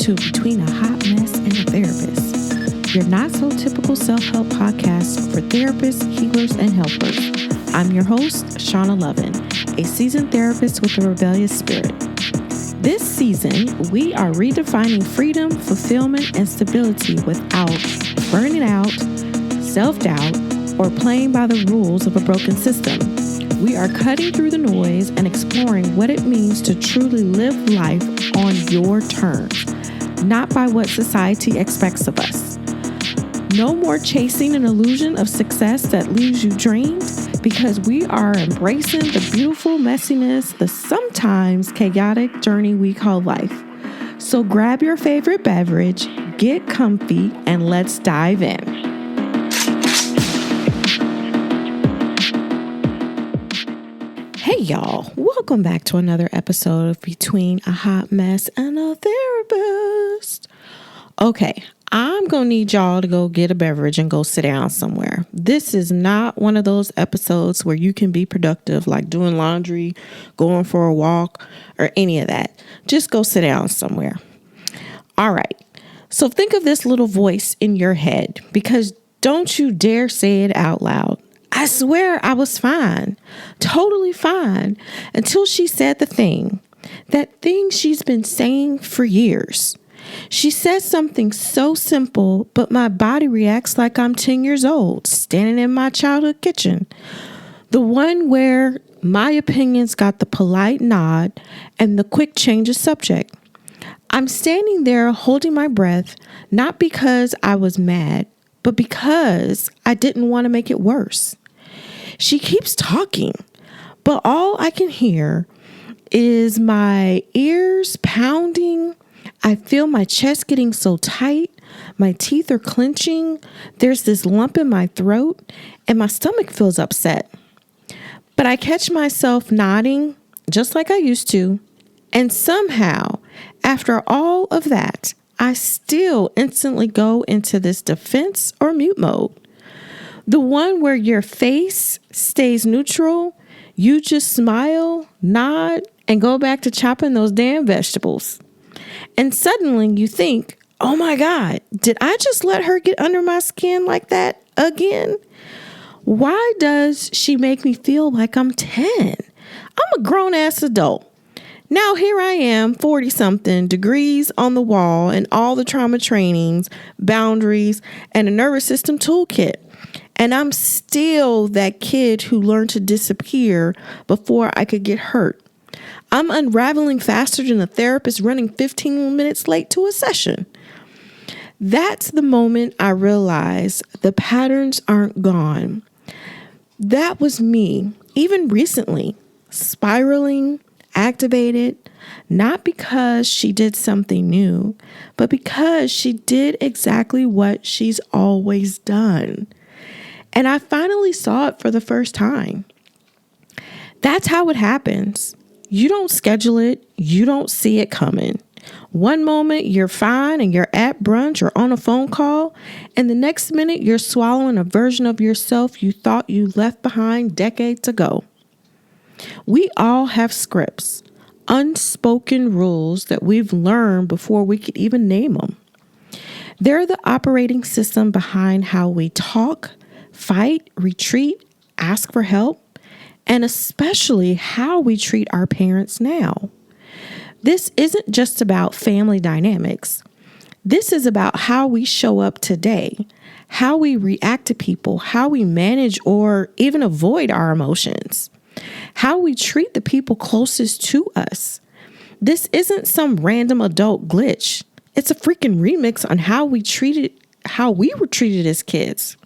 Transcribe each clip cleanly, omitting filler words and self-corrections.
to Between a Hot Mess and a Therapist, your not so typical self-help podcast for therapists, healers, and helpers. I'm your host, Shauna Lovin, a seasoned therapist with a rebellious spirit. This season, we are redefining freedom, fulfillment, and stability without burning out, self-doubt, or playing by the rules of a broken system. We are cutting through the noise and exploring what it means to truly live life on your terms, not by what society expects of us. No more chasing an illusion of success that leaves you drained, because we are embracing the beautiful messiness, the sometimes chaotic journey we call life. So grab your favorite beverage, get comfy, and let's dive in. Hey y'all, welcome back to another episode of Between a Hot Mess and a Therapist. Okay, I'm going to need y'all to go get a beverage and go sit down somewhere. This is not one of those episodes where you can be productive, like doing laundry, going for a walk, or any of that. Just go sit down somewhere. All right, so think of this little voice in your head, because don't you dare say it out loud. I swear I was fine, totally fine, until she said that thing she's been saying for years. She says something so simple, but my body reacts like I'm 10 years old, standing in my childhood kitchen. The one where my opinions got the polite nod and the quick change of subject. I'm standing there holding my breath, not because I was mad, but because I didn't want to make it worse. She keeps talking, but all I can hear is my ears pounding. I feel my chest getting so tight. My teeth are clenching. There's this lump in my throat, and my stomach feels upset. But I catch myself nodding just like I used to. And somehow, after all of that, I still instantly go into this defense or mute mode. The one where your face stays neutral, you just smile, nod, and go back to chopping those damn vegetables. And suddenly you think, oh my God, did I just let her get under my skin like that again? Why does she make me feel like I'm 10? I'm a grown ass adult. Now here I am, 40-something, degrees on the wall, and all the trauma trainings, boundaries, and a nervous system toolkit. And I'm still that kid who learned to disappear before I could get hurt. I'm unraveling faster than a therapist running 15 minutes late to a session. That's the moment I realized the patterns aren't gone. That was me, even recently, spiraling, activated, not because she did something new, but because she did exactly what she's always done. And I finally saw it for the first time. That's how it happens. You don't schedule it. You don't see it coming. One moment you're fine and you're at brunch or on a phone call, and the next minute you're swallowing a version of yourself you thought you left behind decades ago. We all have scripts, unspoken rules that we've learned before we could even name them. They're the operating system behind how we talk, fight, retreat, ask for help, and especially how we treat our parents now. This isn't just about family dynamics. This is about how we show up today, how we react to people, how we manage or even avoid our emotions, how we treat the people closest to us. This isn't some random adult glitch. It's a freaking remix on how we were treated as kids.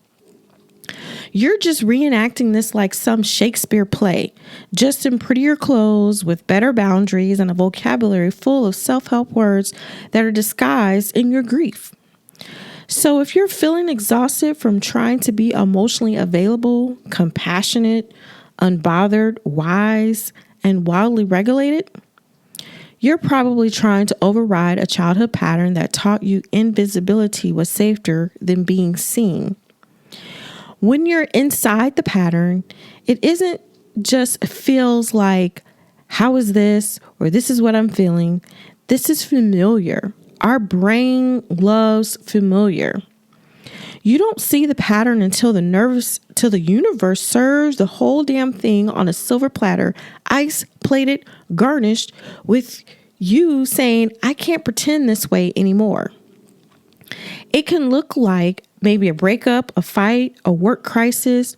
You're just reenacting this like some Shakespeare play, just in prettier clothes with better boundaries and a vocabulary full of self-help words that are disguised in your grief. So if you're feeling exhausted from trying to be emotionally available, compassionate, unbothered, wise, and wildly regulated, you're probably trying to override a childhood pattern that taught you invisibility was safer than being seen. When you're inside the pattern, it isn't just feels like, how is this? Or this is what I'm feeling. This is familiar, Our brain loves familiar. You don't see the pattern until the universe serves the whole damn thing on a silver platter, ice plated, garnished with you saying, I can't pretend this way anymore. It can look like maybe a breakup, a fight, a work crisis,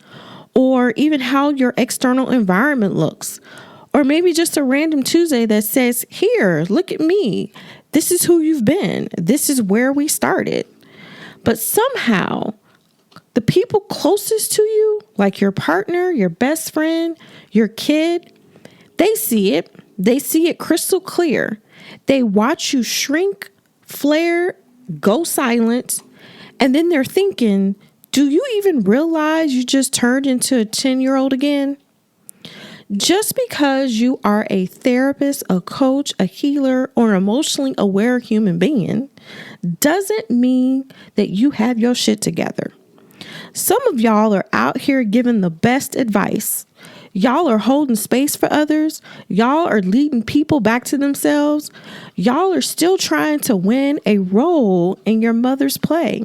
or even how your external environment looks. Or maybe just a random Tuesday that says, here, look at me. This is who you've been. This is where we started. But somehow, the people closest to you, like your partner, your best friend, your kid, they see it. They see it crystal clear. They watch you shrink, flare, go silent, and then they're thinking, do you even realize you just turned into a 10-year-old again? Just because you are a therapist, a coach, a healer, or an emotionally aware human being doesn't mean that you have your shit together. Some of y'all are out here giving the best advice. Y'all are holding space for others. Y'all are leading people back to themselves. Y'all are still trying to win a role in your mother's play,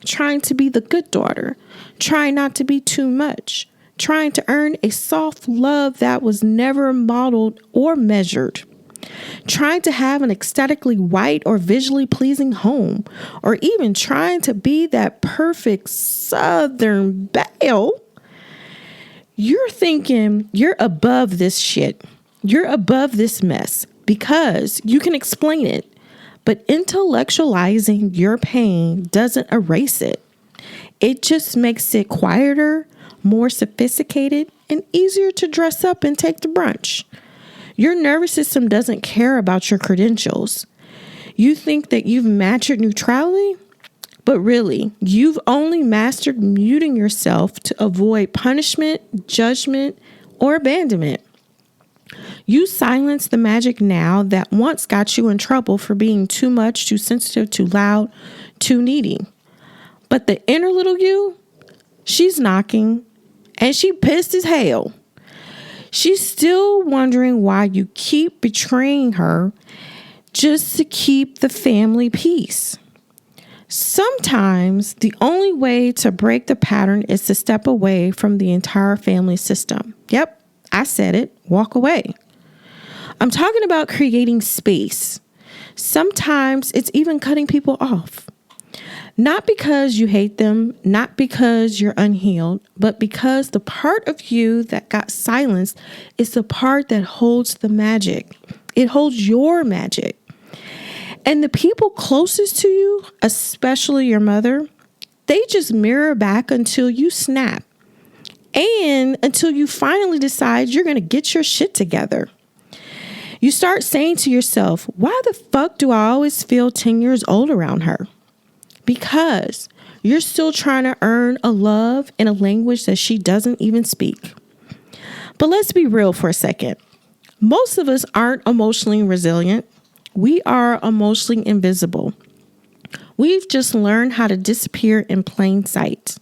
trying to be the good daughter, trying not to be too much, trying to earn a soft love that was never modeled or measured, trying to have an aesthetically white or visually pleasing home, or even trying to be that perfect Southern belle. You're thinking you're above this shit. You're above this mess because you can explain it, but intellectualizing your pain doesn't erase it. It just makes it quieter, more sophisticated, and easier to dress up and take to brunch. Your nervous system doesn't care about your credentials. You think that you've mastered neutrality, but really, you've only mastered muting yourself to avoid punishment, judgment, or abandonment. You silence the magic now that once got you in trouble for being too much, too sensitive, too loud, too needy. But the inner little you, she's knocking, and she pissed as hell. She's still wondering why you keep betraying her just to keep the family peace. Sometimes the only way to break the pattern is to step away from the entire family system. Yep, I said it. Walk away. I'm talking about creating space. Sometimes it's even cutting people off. Not because you hate them, not because you're unhealed, but because the part of you that got silenced is the part that holds the magic. It holds your magic. And the people closest to you, especially your mother, they just mirror back until you snap. And until you finally decide you're going to get your shit together. You start saying to yourself, why the fuck do I always feel 10 years old around her? Because you're still trying to earn a love in a language that she doesn't even speak. But let's be real for a second. Most of us aren't emotionally resilient. We are emotionally invisible. We've just learned how to disappear in plain sight.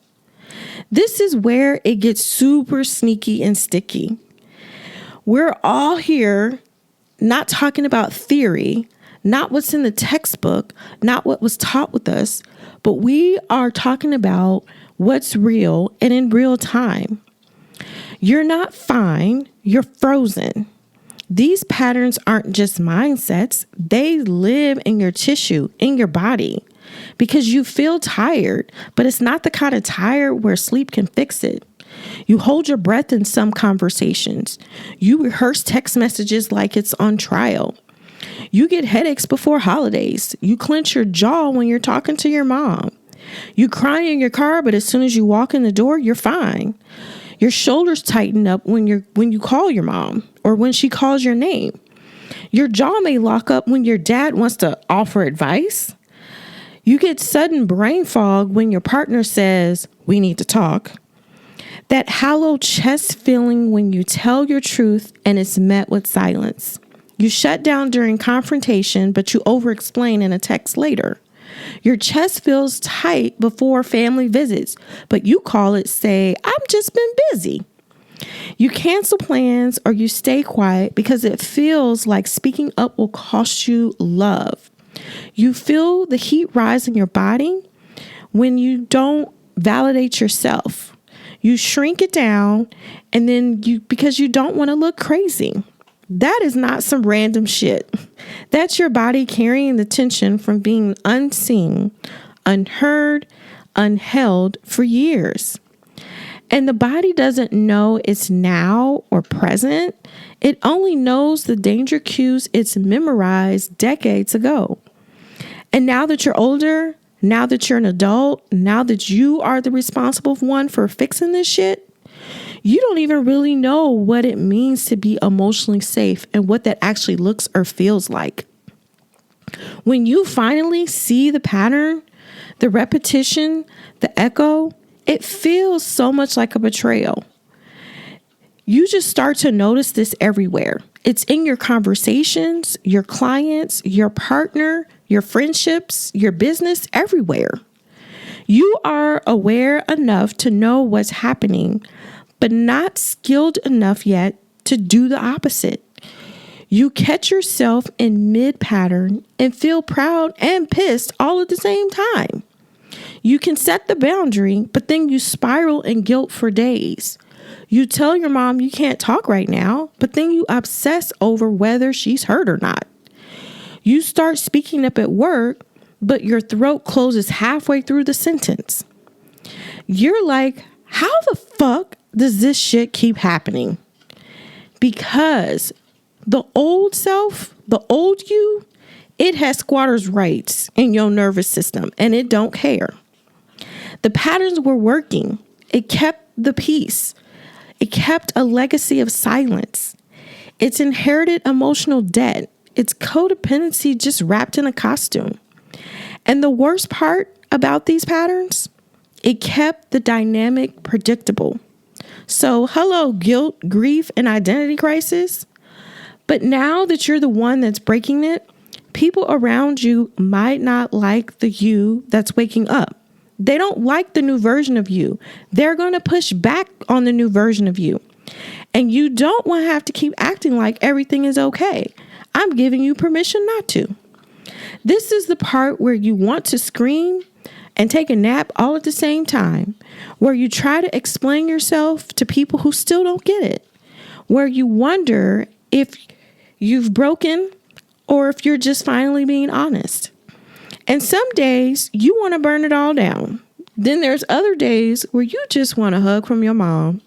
This is where it gets super sneaky and sticky. We're all here not talking about theory, not what's in the textbook, not what was taught with us, but we are talking about what's real and in real time. You're not fine, you're frozen. These patterns aren't just mindsets, they live in your tissue, in your body, because you feel tired, but it's not the kind of tired where sleep can fix it. You hold your breath in some conversations. You rehearse text messages like it's on trial. You get headaches before holidays. You clench your jaw when you're talking to your mom. You cry in your car, but as soon as you walk in the door, you're fine. Your shoulders tighten up when you call your mom or when she calls your name. Your jaw may lock up when your dad wants to offer advice. You get sudden brain fog when your partner says, we need to talk. That hollow chest feeling when you tell your truth and it's met with silence. You shut down during confrontation, but you over-explain in a text later. Your chest feels tight before family visits, but you call it, say, I've just been busy. You cancel plans or you stay quiet because it feels like speaking up will cost you love. You feel the heat rise in your body when you don't validate yourself. You shrink it down and then because you don't want to look crazy. That is not some random shit. That's your body carrying the tension from being unseen, unheard, unheld for years. And the body doesn't know it's now or present. It only knows the danger cues it's memorized decades ago. And now that you're older, now that you're an adult, now that you are the responsible one for fixing this shit, you don't even really know what it means to be emotionally safe and what that actually looks or feels like. When you finally see the pattern, the repetition, the echo, it feels so much like a betrayal. You just start to notice this everywhere. It's in your conversations, your clients, your partner, your friendships, your business, everywhere. You are aware enough to know what's happening, but not skilled enough yet to do the opposite. You catch yourself in mid-pattern and feel proud and pissed all at the same time. You can set the boundary, but then you spiral in guilt for days. You tell your mom you can't talk right now, but then you obsess over whether she's hurt or not. You start speaking up at work, but your throat closes halfway through the sentence. You're like, how the fuck does this shit keep happening? Because the old self, the old you, it has squatters' rights in your nervous system and it don't care. The patterns were working. It kept the peace. It kept a legacy of silence. It's inherited emotional debt. It's codependency just wrapped in a costume. And the worst part about these patterns, it kept the dynamic predictable. So, hello, guilt, grief, and identity crisis. But now that you're the one that's breaking it, people around you might not like the you that's waking up. They don't like the new version of you. They're going to push back on the new version of you. And you don't want to have to keep acting like everything is okay. I'm giving you permission not to. This is the part where you want to scream and take a nap all at the same time, where you try to explain yourself to people who still don't get it, where you wonder if you've broken or if you're just finally being honest. And some days you want to burn it all down. Then there's other days where you just want a hug from your mom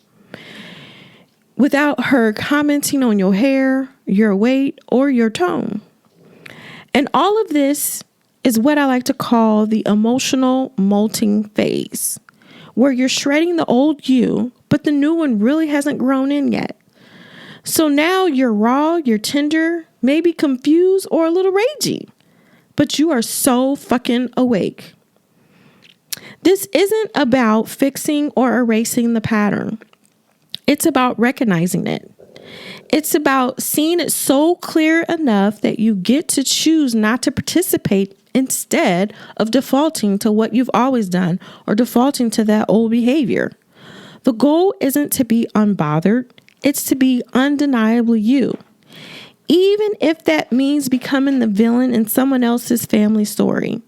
without her commenting on your hair, your weight, or your tone. And all of this is what I like to call the emotional molting phase, where you're shredding the old you, but the new one really hasn't grown in yet. So now you're raw, you're tender, maybe confused or a little ragey, but you are so fucking awake. This isn't about fixing or erasing the pattern. It's about recognizing it. It's about seeing it so clear enough that you get to choose not to participate instead of defaulting to what you've always done or defaulting to that old behavior. The goal isn't to be unbothered. It's to be undeniably you. Even if that means becoming the villain in someone else's family story.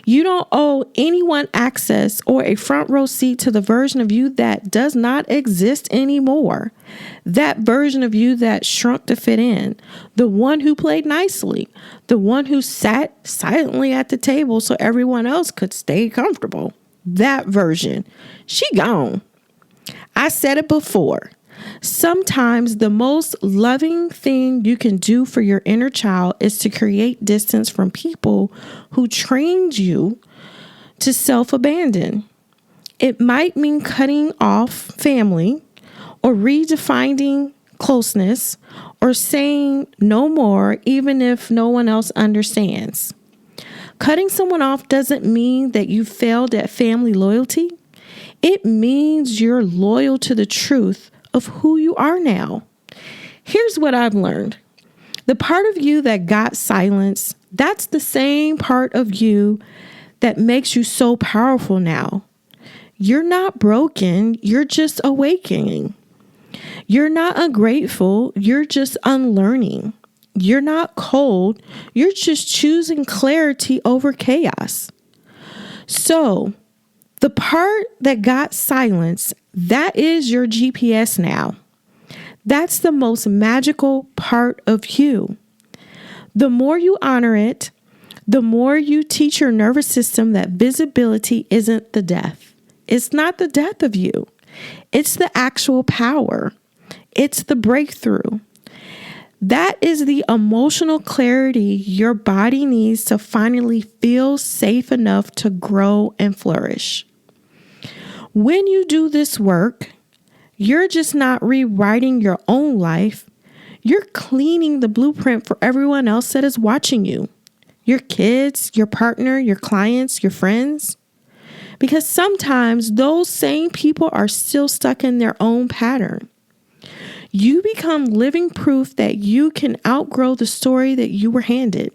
You don't owe anyone access or a front row seat to the version of you that does not exist anymore. That version of you that shrunk to fit in. The one who played nicely. The one who sat silently at the table so everyone else could stay comfortable. That version. She gone. I said it before. Sometimes the most loving thing you can do for your inner child is to create distance from people who trained you to self-abandon. It might mean cutting off family or redefining closeness or saying no more even if no one else understands. Cutting someone off doesn't mean that you failed at family loyalty. It means you're loyal to the truth of who you are now. Here's what I've learned. The part of you that got silenced, that's the same part of you that makes you so powerful now. You're not broken. You're just awakening. You're not ungrateful. You're just unlearning. You're not cold. You're just choosing clarity over chaos. So the part that got silenced, that is your GPS now. That's the most magical part of you. The more you honor it, the more you teach your nervous system that visibility isn't the death. It's not the death of you. It's the actual power. It's the breakthrough. That is the emotional clarity your body needs to finally feel safe enough to grow and flourish. When you do this work, you're just not rewriting your own life. You're cleaning the blueprint for everyone else that is watching you. Your kids, your partner, your clients, your friends. Because sometimes those same people are still stuck in their own pattern. You become living proof that you can outgrow the story that you were handed.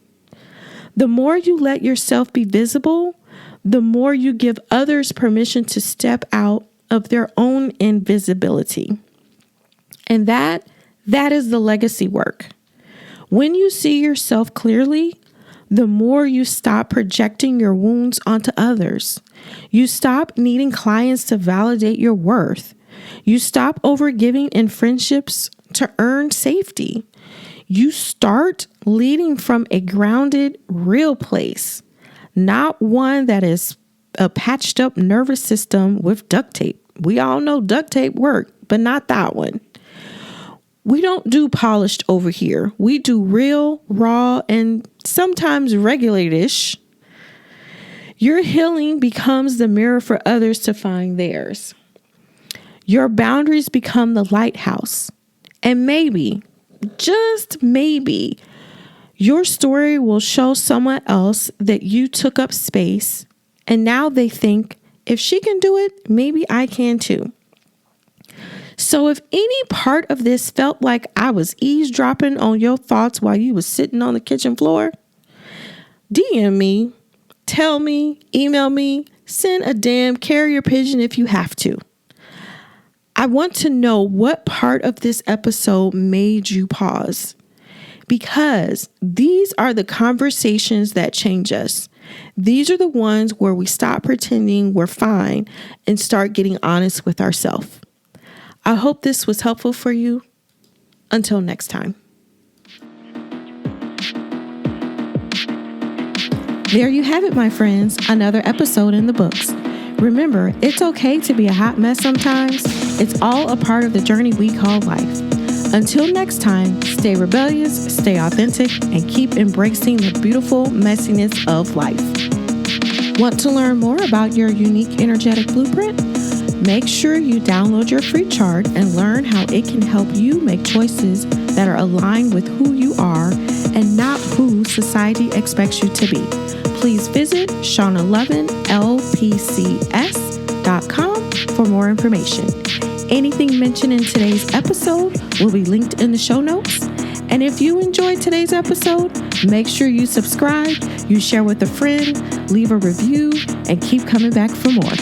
The more you let yourself be visible, the more you give others permission to step out of their own invisibility. And that is the legacy work. When you see yourself clearly, the more you stop projecting your wounds onto others. You stop needing clients to validate your worth. You stop overgiving in friendships to earn safety. You start leading from a grounded, real place, not one that is a patched up nervous system with duct tape. We all know duct tape work, but not that one. We don't do polished over here. We do real, raw, and sometimes regulated-ish. Your healing becomes the mirror for others to find theirs. Your boundaries become the lighthouse. And maybe, just maybe, your story will show someone else that you took up space, and now they think, if she can do it, maybe I can too. So if any part of this felt like I was eavesdropping on your thoughts while you was sitting on the kitchen floor, DM me, tell me, email me, send a damn carrier pigeon if you have to. I want to know what part of this episode made you pause, because these are the conversations that change us. These are the ones where we stop pretending we're fine and start getting honest with ourselves. I hope this was helpful for you. Until next time. There you have it, my friends. Another episode in the books. Remember, it's okay to be a hot mess sometimes. It's all a part of the journey we call life. Until next time, stay rebellious, stay authentic, and keep embracing the beautiful messiness of life. Want to learn more about your unique energetic blueprint? Make sure you download your free chart and learn how it can help you make choices that are aligned with who you are and not who society expects you to be. Please visit ShaunaLovinLPCS.com for more information. Anything mentioned in today's episode will be linked in the show notes. And if you enjoyed today's episode, make sure you subscribe, you share with a friend, leave a review, and keep coming back for more.